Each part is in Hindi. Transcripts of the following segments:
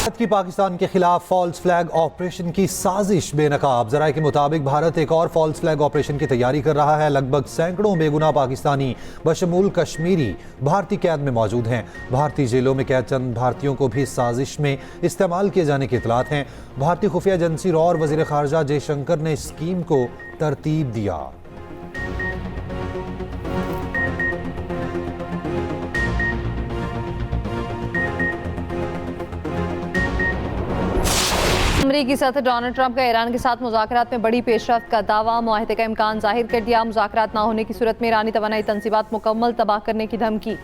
भारत की पाकिस्तान के खिलाफ फॉल्स फ्लैग ऑपरेशन की साजिश बेनकाब। जराये के मुताबिक भारत एक और फॉल्स फ्लैग ऑपरेशन की तैयारी कर रहा है। लगभग सैकड़ों बेगुनाह पाकिस्तानी बशमूल कश्मीरी भारतीय कैद में मौजूद हैं। भारतीय जेलों में कैद चंद भारतीयों को भी साजिश में इस्तेमाल किए जाने की इतलात हैं। भारतीय खुफिया एजेंसी रॉ और वजीर खारजा जयशंकर ने इस स्कीम को तरतीब दिया। अमरीकी सदर डोनाल्ड ट्रंप का ईरान के साथ मुज़ाकरात में बड़ी पेशरफ्त का दावा, मुआहदे का इम्कान जाहिर कर दिया। मुज़ाकरात ना होने की सूरत में ईरानी तवानाई तंसीबात मुकम्मल तबाह करने की धमकी।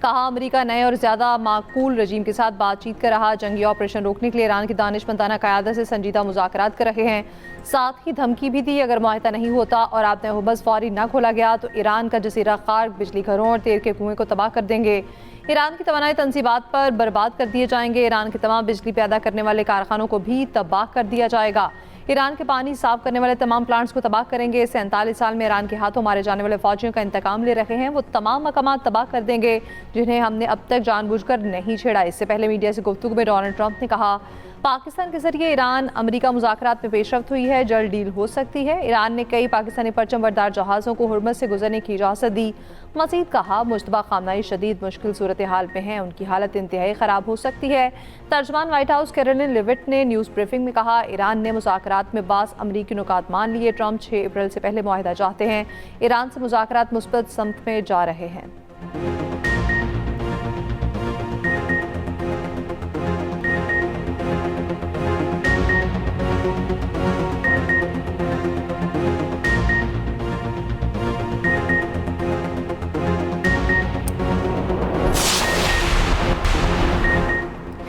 कहा, अमरीका नए और ज़्यादा माकूल रजीम के साथ बातचीत कर रहा। जंगी ऑपरेशन रोकने के लिए ईरान की दानिशमंदाना क़यादत से संजीदा मुज़ाकरात कर रहे हैं। साथ ही धमकी भी दी, अगर मुआहदा नहीं होता और आपने हुबस फौरी न खोला गया तो ईरान का जजीरा खार, बिजली घरों और तेल के कुएं को तबाह कर देंगे। ईरान की तवानाई तंसीबात पर बर्बाद कर दिए जाएंगे। ईरान के तमाम बिजली पैदा करने वाले कारखानों को भी तबाह कर दिया जाएगा। ईरान के पानी साफ करने वाले तमाम प्लांट्स को तबाह करेंगे। 47 साल में ईरान के हाथों मारे जाने वाले फौजियों का इंतकाम ले रहे हैं। वो तमाम मकामात तबाह कर देंगे जिन्हें हमने अब तक जानबूझकर नहीं छेड़ा। इससे पहले मीडिया से गुफ्तगू में डोनाल्ड ट्रंप ने कहा, पाकिस्तान के जरिए ईरान अमरीका मुज़ाकरात में पेशरफ्त हुई है, जल्द डील हो सकती है। ईरान ने कई पाकिस्तानी परचम बरदार जहाज़ों को हुर्मस से गुजरने की इजाज़त दी। मज़ीद कहा, मुश्तबा खामनाई शदीद मुश्किल सूरत हाल में हैं, उनकी हालत इंतहाई ख़राब हो सकती है। तर्जमान व्हाइट हाउस कैरोलिन लिविट ने न्यूज़ ब्रीफिंग में कहा, ईरान ने मुज़ाकरात में बास अमरीकी नुकात मान लिए। ट्रंप 6 अप्रैल से पहले मुआहदा चाहते हैं। ईरान से मुज़ाकरात मुस्बत समत में जा रहे हैं।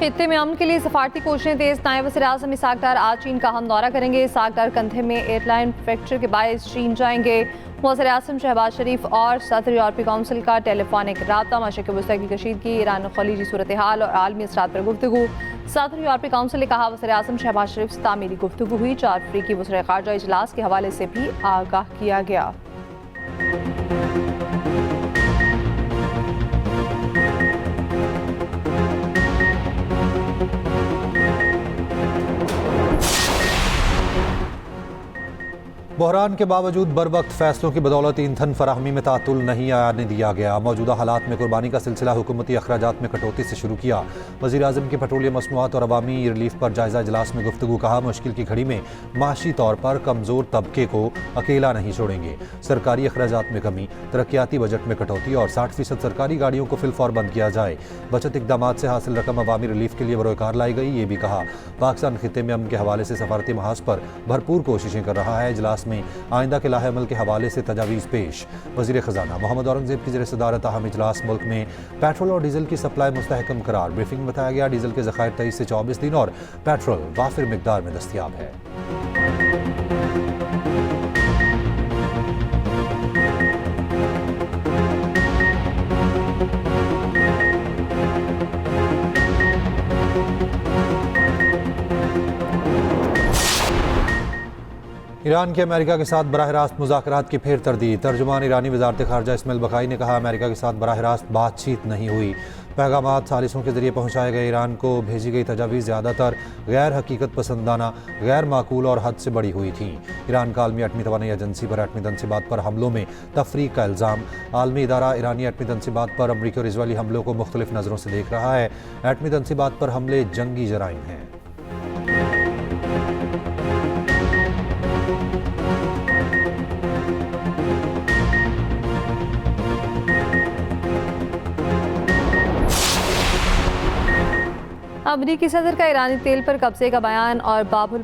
खित्ते में अमन के लिए सफारती कोशिशें तेज। नायब वज़ीर-ए-आज़म इसहाक डार आज चीन का हम दौरा करेंगे। इसहाक डार कंधे में एयरलाइन फ्रैक्चर के बायस चीन जाएंगे। वज़ीर-ए-आज़म शहबाज शरीफ और सदर यूरोपीय काउंसिल का टेलीफोनिक रब्ता, मशरिक़ वस्ती की कशीदगी, ईरान खलीजी सूरत हाल और आलमी असरात पर गुफ्तगू। सदर यूरोपीय काउंसिल ने कहा, वज़ीर-ए-आज़म शहबाज शरीफ से तामीरी गुफ्तगू हुई। 4 अफ्रीकी वज़ीर ख़ारजा इजलास के हवाले से भी आगाह किया गया। बहरान के बावजूद बरवक्त फैसलों की बदौलत ईंधन फराहमी में तातुल नहीं आने दिया गया। मौजूदा हालात में कुर्बानी का सिलसिला हुकूमती अखराजात में कटौती से शुरू किया। वज़ीर-ए-आज़म की पेट्रोलियम मसनूआत और अवामी रिलीफ पर जायजा इजलास में गुफ्तगू। कहा, मुश्किल की घड़ी में माशी तौर पर कमज़ोर तबके को अकेला नहीं छोड़ेंगे। सरकारी अखराजात में कमी, तरक्याती बजट में कटौती और 60% सरकारी गाड़ियों को फिलफौर बंद किया जाए। बचत इकदामात से हासिल रकम अवामी रिलीफ के लिए बरोकार लाई गई। ये भी कहा, पाकिस्तान खित्ते में अमन के हवाले से सफारती महाज पर भरपूर कोशिशें कर रहा है। इजलास में आइंदा के लाहे अमल के हवाले से तजावीज़ पेश। वज़ीर ख़जाना मोहम्मद औरंगज़ेब की ज़ेर सदारत अहम इजलास। मुल्क में पेट्रोल और डीजल की सप्लाई मुस्तहकम करार। ब्रीफिंग में बताया गया, डीजल के ज़खायर 23 से 24 दिन और पेट्रोल वाफिर मिकदार में दस्तियाब है। ईरान के अमेरिका के साथ बराह रास्त मुज़ाकरात की फिर तरदीद। तर्जुमान ईरानी वज़ारत ख़ारजा इस्माइल बक़ाई ने कहा, अमेरिका के साथ बराह रास्त बातचीत नहीं हुई। पैगामात सालिसों के जरिए पहुँचाए गए। ईरान को भेजी गई तजावीज़ ज़्यादातर गैर हकीकत पसंदाना, गैर माकूल और हद से बड़ी हुई थी। ईरान का आलमी एटमी तवानाई एजेंसी पर एटमी तंसीबात पर हमलों में तफरीक का इल्ज़ाम। आलमी इदारा ईरानी एटमी तंसीबात पर अमरीकी और इजरायली हमलों को मुख्तलिफ नज़रों से देख रहा है। एटमी तंसीबात पर हमले जंगी जराइम हैं। अमरीकी सदर का ईरानी तेल पर कब्जे का बयान और बाबुल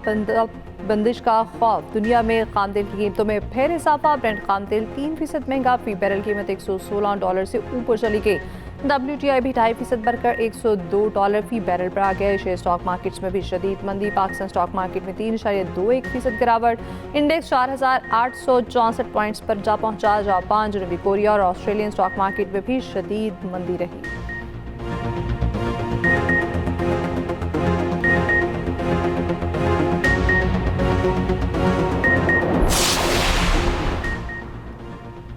बंदिश का खौफ। दुनिया में खाम तेल की कीमतों में फिर इजाफा। ब्रेंट खाम तेल 3% महंगा। फी बैरल कीमत $116 से ऊपर चली गई। WTI भी 2.5% बढ़कर $102 फी बैरल पर आ गया। एशिया स्टॉक मार्केट्स में भी शदीद मंदी। पाकिस्तान स्टॉक मार्केट में 3.21% गिरावट। इंडेक्स 4,864 पॉइंट्स पर जा पहुंचा। जापान, जनूबी कोरिया और ऑस्ट्रेलियन स्टॉक मार्केट में भी शदीद मंदी रही।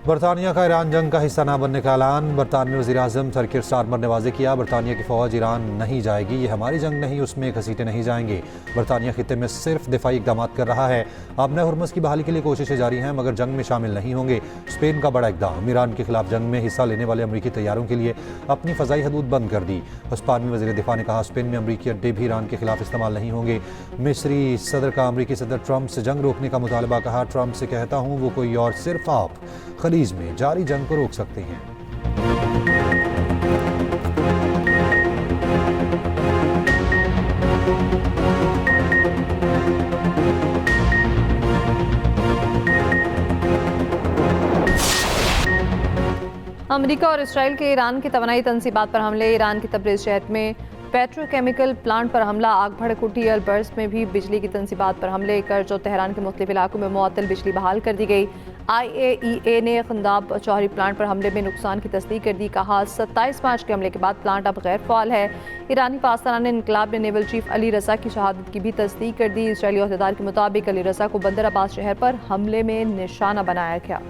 बरतानिया का ईरान जंग का हिस्सा न बनने का ऐलान। बरतानवी वज़ीर-ए-आज़म सर कीर स्टारमर ने वाज़ेह किया, बरतानिया की फ़ौज ईरान नहीं जाएगी, ये हमारी जंग नहीं, उसमें घसीटे नहीं जाएंगे। बरतानिया खित्ते में सिर्फ दिफाई इक़दाम कर रहा है। आबना हुर्मुज़ की बहाली के लिए कोशिशें जारी हैं, मगर जंग में शामिल नहीं होंगे। स्पेन का बड़ा इक़दाम, ईरान के खिलाफ जंग में हिस्सा लेने वाले अमरीकी तैयारों के लिए अपनी फ़ज़ाई हदूद बंद कर दी। स्पेनी वज़ीर दिफा ने कहा, स्पेन में अमरीकी अड्डे भी ईरान के खिलाफ इस्तेमाल नहीं होंगे। मिस्री सदर का अमरीकी सदर ट्रंप से जंग रोकने का मुतालबा। कहा, ट्रंप से कहता हूँ वो कोई और, सिर्फ आप खलीज में जारी जंग को रोक सकते हैं। अमेरिका और इसराइल के ईरान की तवानाई तंसीबात पर हमले। ईरान की तब्रीज़ शहर में पेट्रोकेमिकल प्लांट पर हमला, आग भड़क उठी। अल्बर्स में भी बिजली की तंसीबात पर हमले कर जो तेहरान के मुख्तलिफ इलाकों में मुअत्तल बिजली बहाल कर दी गई। IAEA ने खंदाब चौहरी प्लांट पर हमले में नुकसान की तस्दीक कर दी। कहा, 27 मार्च के हमले के बाद प्लांट अब गैर फ़ाल है। ईरानी पासदारान इनकलाब ने नेवल चीफ अली रज़ा की शहादत की भी तस्दीक कर दी। इसराइली अहदेदार के मुताबिक अली रज़ा को बंदर अब्बास शहर पर हमले में निशाना बनाया गया।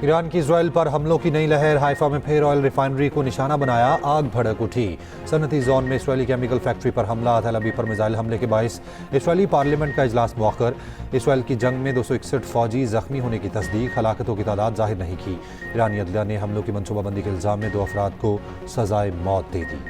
ईरान की इजराइल पर हमलों की नई लहर। हाइफा में फिर ऑयल रिफाइनरी को निशाना बनाया, आग भड़क उठी। सनती जोन में इसराइली केमिकल फैक्ट्री पर हमला। तेल अवीव पर मिसाइल हमले के बायस इसराइली पार्लियामेंट का इजलास मुअख्खर। इसराइल की जंग में 261 फौजी जख्मी होने की तस्दीक, हलाकतों की तादाद जाहिर नहीं की। ईरानी अदलिया ने हमलों की मनसूबाबंदी के इल्ज़ाम में 2 अफराद को सजाए मौत दे दी।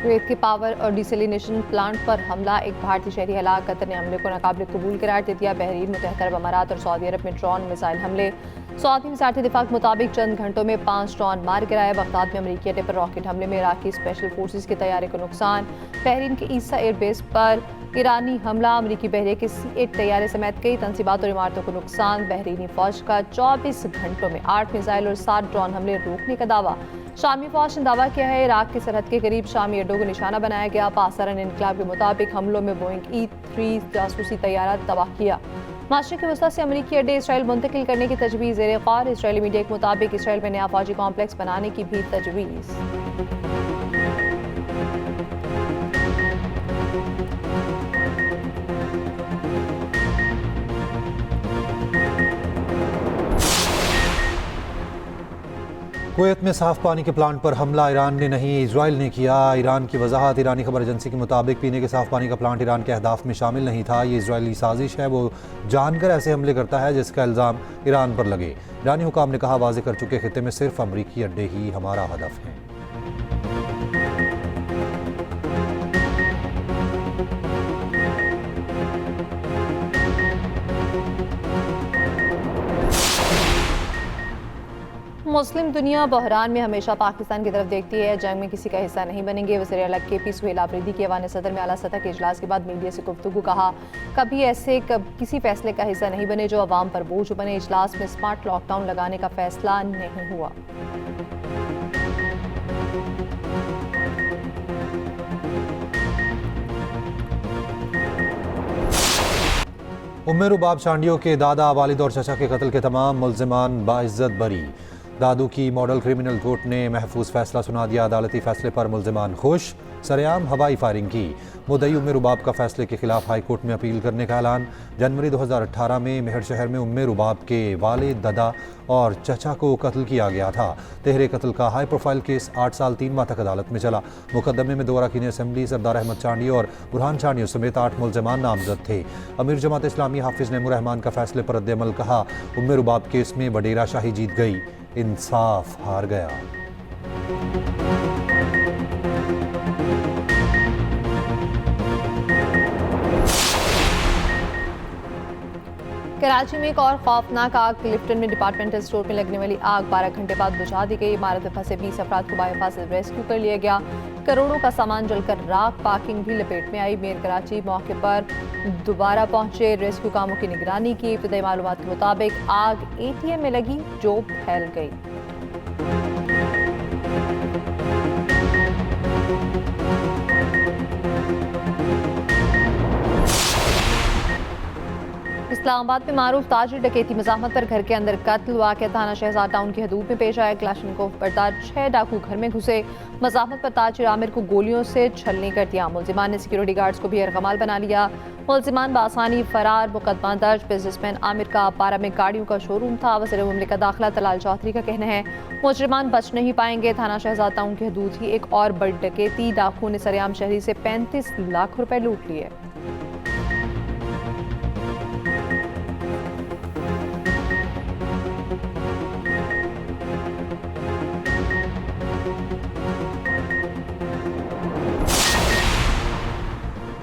कुवैत के पावर और डिसलिनेशन प्लांट पर हमला, एक भारतीय शहरी हलाक। कतर ने हमले को नाकाबिल कबूल करार दे दिया। बहरीन, मुतहदा अरब अमारात और सऊदी अरब में ड्रोन मिसाइल हमले। सऊदी वज़ारत दिफा के मुताबिक चंद घंटों में 5 ड्रोन मार गिराए। बगदाद में अमरीकी अड्डे पर रॉकेट हमले में इराकी स्पेशल फोर्सेज के तैयारे को नुकसान। बहरीन के ईसा एयरबेस पर ईरानी हमला, अमरीकी बहरे के C-8 तैयारे समेत कई तंसीबात और इमारतों को नुकसान। बहरीनी फौज का 24 घंटों में 8 मिसाइल और 7 ड्रोन हमले रोकने का दावा। शामी फौज ने दावा किया है, इराक की सरहद के करीब शामी अड्डों को निशाना बनाया गया। पासदारान इनकलाब के मुताबिक हमलों में बोइंग E-3 जासूसी तैयारा तबाह किया। मशरिक़ वस्ती से अमरीकी अड्डे इसराइल मुंतकिल करने की तजवीज़ ज़ेर ग़ौर। इसराइली मीडिया के मुताबिक इसराइल में नया फौजी कॉम्प्लेक्स बनाने की भी तजवीज़। कुवैत में साफ पानी के प्लांट पर हमला, ईरान ने नहीं इजराइल ने किया। ईरान की वजाहत। ईरानी खबर एजेंसी के मुताबिक पीने के साफ पानी का प्लांट ईरान के अहदाफ में शामिल नहीं था। ये इजरायली साजिश है, वो जानकर ऐसे हमले करता है जिसका इल्ज़ाम ईरान पर लगे। ईरानी हुकाम ने कहा, वाज़ेह कर चुके खित्ते में सिर्फ अमरीकी अड्डे ही हमारा हदफ है। मुस्लिम दुनिया बहरान में हमेशा पाकिस्तान की तरफ देखती है, जंग में किसी का हिस्सा नहीं बनेंगे। वज़ीर आला KP सुहेल आफरीदी की ऐवान सदर में आला सतह के इजलास के बाद मीडिया से गुफ्तगू। कहा, कभी ऐसे किसी फैसले का हिस्सा नहीं बने जो अवाम पर बोझ बने। इजलास में स्मार्ट लॉकडाउन लगाने का फैसला नहीं हुआ। उम्मे रुबाब शांडियों के दादा, वालिद और चचा के कत्ल के तमाम मुल्ज़िमान बाइज्जत बरी। दादू की मॉडल क्रिमिनल कोर्ट ने महफूज फैसला सुना दिया। अदालती फैसले पर मुल्ज़िमान खुश। सरेआम हवाई फायरिंग की। मुद्दई उम्मे रुबाब का फैसले के खिलाफ हाई कोर्ट में अपील करने का ऐलान। जनवरी 2018 में मेहर शहर में उम्मे रुबाब के वालिद, दादा और चचा को कत्ल किया गया था। तेहरे कत्ल का हाई प्रोफाइल केस 8 साल 3 माह तक अदालत में चला। मुकदमे में 2 अरकान असम्बली सरदार अहमद चांडी और बुरहान चांडी समेत 8 मुल्ज़िमान नामजद थे। अमीर जमात इस्लामी हाफिज़ नईमुर रहमान का फैसले पर रद्द-ए-अमल। कहा, उम्मे रुबाब केस में वडेरा शाही जीत गई, इंसाफ हार गया। कराची में एक और खौफनाक आग। क्लिफ्टन में डिपार्टमेंटल स्टोर में लगने वाली आग 12 घंटे बाद बुझा दी गई। इमारत में फंसे 20 अफराद को बायफासिल रेस्क्यू कर लिया गया। करोड़ों का सामान जलकर राख। पार्किंग भी लपेट में आई। मेयर कराची मौके पर दोबारा पहुंचे, रेस्क्यू कामों की निगरानी की। इब्तदाई मालूमात के मुताबिक आग ATM में लगी जो फैल गई। इस्लामाबाद में मारूफ ताजिर डकैती मज़ाहमत पर घर के अंदर कत्ल। वाक़या थाना शहजाद टाउन की हदूद में पेश आया। क्लाशनकोव बरदार 6 डाकू घर में घुसे। मज़ाहमत पर ताजिर आमिर को गोलियों से छलनी कर दिया। मुलजिमान ने सिक्योरिटी गार्ड्स को भी अरगमाल बना लिया। मुलजिमान बासानी फरार। मुकदमा दर्ज। बिजनेसमैन आमिर का पारा में गाड़ियों का शोरूम था। वज़ीर मुमलिकत दाखिला तलाल चौधरी का कहना है मुजरिमान बच नहीं पाएंगे। थाना शहजाद टाउन की हदूद ही एक और बड़ी डकैती। डाकुओं ने सरेआम शहरी से 35 लाख रुपए लूट लिए।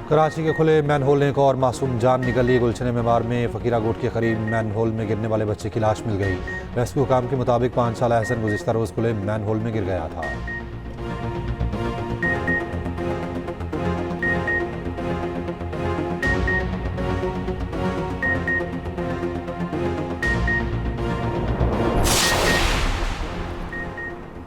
कराची के खुले मैनहोल ने एक और मासूम जान निकली। गुलशन मेमार में फकीरा गोट के करीब मैनहोल में गिरने वाले बच्चे की लाश मिल गई। रेस्क्यू काम के मुताबिक 5 साल एहसन गुज़िश्ता रोज़ खुले मैनहोल में गिर गया था।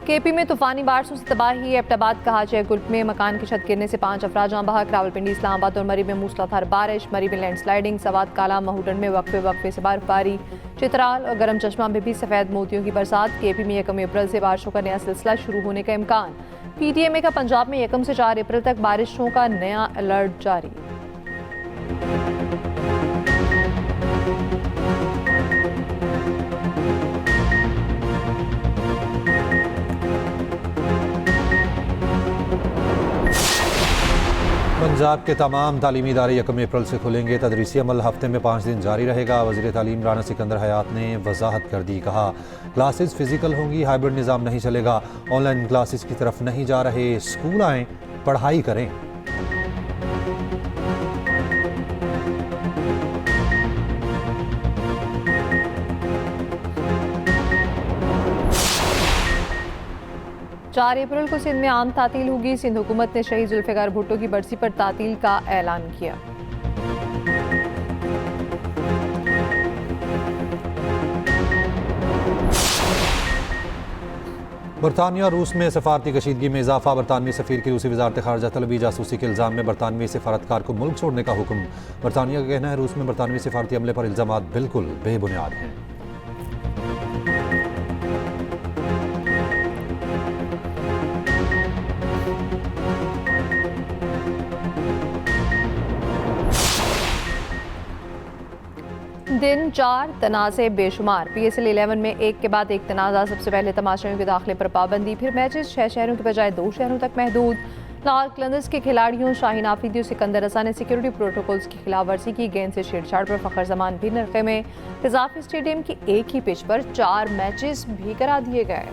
केपी में तूफानी बारिशों से तबाही। एबटाबाद कहाचे गुल्प में मकान की छत गिरने से 5 अफराद जहां बहक। रावलपिंडी, इस्लामाबाद और मरी में मूसलाधार बारिश। मरी में लैंडस्लाइडिंग। सवात काला महूडन में वक्फे से बर्फबारी। चित्राल और गरम चश्मा में भी सफ़ेद मोतियों की बरसात। केपी में 1 अप्रैल से बारिशों का नया सिलसिला शुरू होने का इम्कान। PTMA का पंजाब में 1 से 4 अप्रैल तक बारिशों का नया अलर्ट जारी। पंजाब के तमाम तालीमी इदारे 1 अप्रैल से खुलेंगे। तदरीसी अमल हफ्ते में 5 दिन जारी रहेगा। वज़ीर तालीम राना सिकंदर हयात ने वजाहत कर दी। कहा क्लासेस फिजिकल होंगी, हाइब्रिड निज़ाम नहीं चलेगा। ऑनलाइन क्लासेस की तरफ नहीं जा रहे। स्कूल आएँ, पढ़ाई करें। चार अप्रैल को सिंध में आम तातील होगी। सिंध हुकूमत ने शहीद जुल्फ़िकार भुट्टो की बरसी पर तातील का ऐलान किया। बरतानिया और रूस में सफारती कशीदगी में इजाफा। बरतानवी सफ़ीर की रूसी वजारत ख़ारजा तलबी जासूसी के इल्ज़ाम में बरतानवी सफारतकार को मुल्क छोड़ने का हुक्म। बरतानिया का कहना है रूस में बरतानवी सफारती अमले पर इल्ज़ामात बिल्कुल बेबुनियाद हैं। दिन 4 तनाज़े बेशुमार। PSL 11 में एक के बाद एक तनाज़ा। सबसे पहले तमाशाइयों के दाखिले पर पाबंदी। फिर मैचेस 6 शहरों के बजाय 2 शहरों तक महदूद। लाहौर कलंदर्स के खिलाड़ियों शाहीन आफरीदी और सिकंदर रजा ने सिक्योरिटी प्रोटोकॉल्स की खिलाफ वर्जी की। गेंद से छेड़छाड़ पर फ़खर जमान भी नरखे में। कज़ाफ़ी स्टेडियम की एक ही पिच पर 4 मैचेस भी करा दिए गए।